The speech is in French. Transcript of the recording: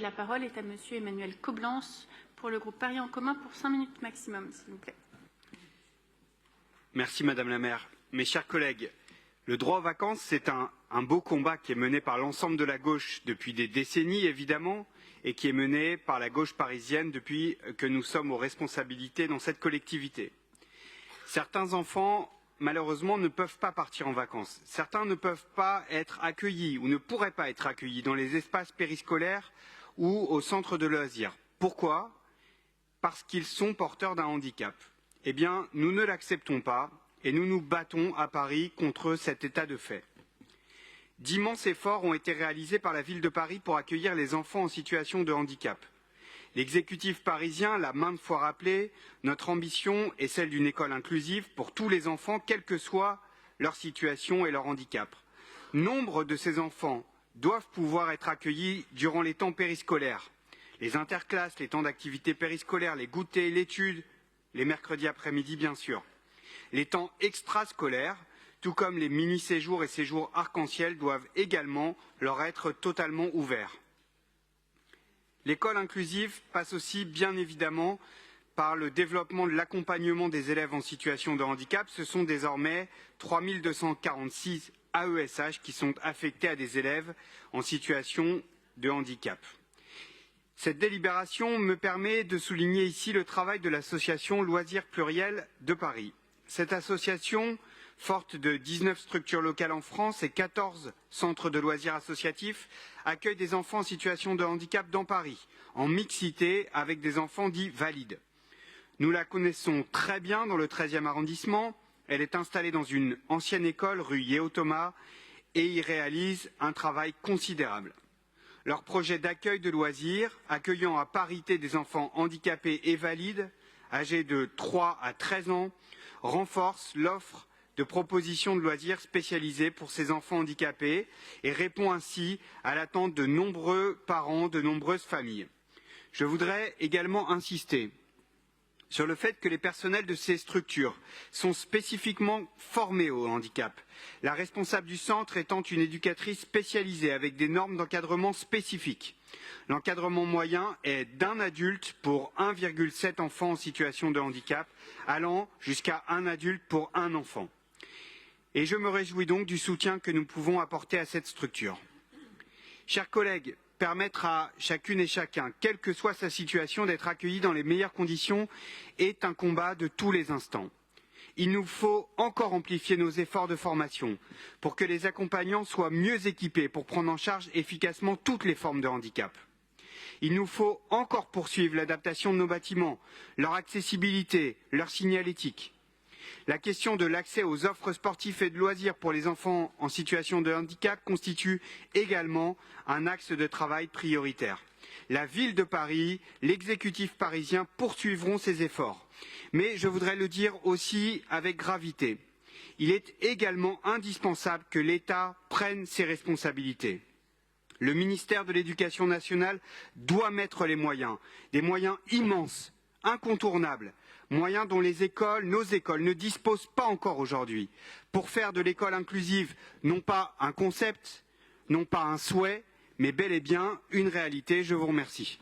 La parole est à Monsieur Emmanuel Coblence pour le groupe Paris en commun pour 5 minutes maximum, s'il vous plaît. Merci Madame la maire. Mes chers collègues, le droit aux vacances, c'est un beau combat qui est mené par l'ensemble de la gauche depuis des décennies, évidemment, et qui est mené par la gauche parisienne depuis que nous sommes aux responsabilités dans cette collectivité. Certains enfants, malheureusement, ne peuvent pas partir en vacances. Certains ne peuvent pas être accueillis ou ne pourraient pas être accueillis dans les espaces périscolaires ou au centre de loisirs. Pourquoi? Parce qu'ils sont porteurs d'un handicap. Eh bien, nous ne l'acceptons pas et nous nous battons à Paris contre cet état de fait. D'immenses efforts ont été réalisés par la ville de Paris pour accueillir les enfants en situation de handicap. L'exécutif parisien l'a maintes fois rappelé, notre ambition est celle d'une école inclusive pour tous les enfants, quelle que soit leur situation et leur handicap. Nombre de ces enfants doivent pouvoir être accueillis durant les temps périscolaires. Les interclasses, les temps d'activité périscolaire, les goûters, l'étude, les mercredis après-midi bien sûr. Les temps extrascolaires, tout comme les mini-séjours et séjours arc-en-ciel, doivent également leur être totalement ouverts. L'école inclusive passe aussi bien évidemment par le développement de l'accompagnement des élèves en situation de handicap. Ce sont désormais 3246 AESH qui sont affectés à des élèves en situation de handicap. Cette délibération me permet de souligner ici le travail de l'association Loisirs Pluriels de Paris. Cette association, forte de 19 structures locales en France et 14 centres de loisirs associatifs, accueille des enfants en situation de handicap dans Paris, en mixité avec des enfants dits valides. Nous la connaissons très bien dans le 13e arrondissement. Elle est installée dans une ancienne école rue Yéo-Thomas et y réalise un travail considérable. Leur projet d'accueil de loisirs, accueillant à parité des enfants handicapés et valides, âgés de 3 à 13 ans, renforce l'offre de propositions de loisirs spécialisées pour ces enfants handicapés et répond ainsi à l'attente de nombreux parents, de nombreuses familles. Je voudrais également insister sur le fait que les personnels de ces structures sont spécifiquement formés au handicap, la responsable du centre étant une éducatrice spécialisée avec des normes d'encadrement spécifiques. L'encadrement moyen est d'un adulte pour 1,7 enfants en situation de handicap, allant jusqu'à un adulte pour un enfant. Et je me réjouis donc du soutien que nous pouvons apporter à cette structure. Chers collègues, permettre à chacune et chacun, quelle que soit sa situation, d'être accueilli dans les meilleures conditions est un combat de tous les instants. Il nous faut encore amplifier nos efforts de formation pour que les accompagnants soient mieux équipés pour prendre en charge efficacement toutes les formes de handicap. Il nous faut encore poursuivre l'adaptation de nos bâtiments, leur accessibilité, leur signalétique. La question de l'accès aux offres sportives et de loisirs pour les enfants en situation de handicap constitue également un axe de travail prioritaire. La ville de Paris, l'exécutif parisien poursuivront ces efforts. Mais je voudrais le dire aussi avec gravité. Il est également indispensable que l'État prenne ses responsabilités. Le ministère de l'Éducation nationale doit mettre les moyens, des moyens immenses, incontournables, moyens dont les écoles, nos écoles, ne disposent pas encore aujourd'hui, pour faire de l'école inclusive non pas un concept, non pas un souhait, mais bel et bien une réalité. Je vous remercie.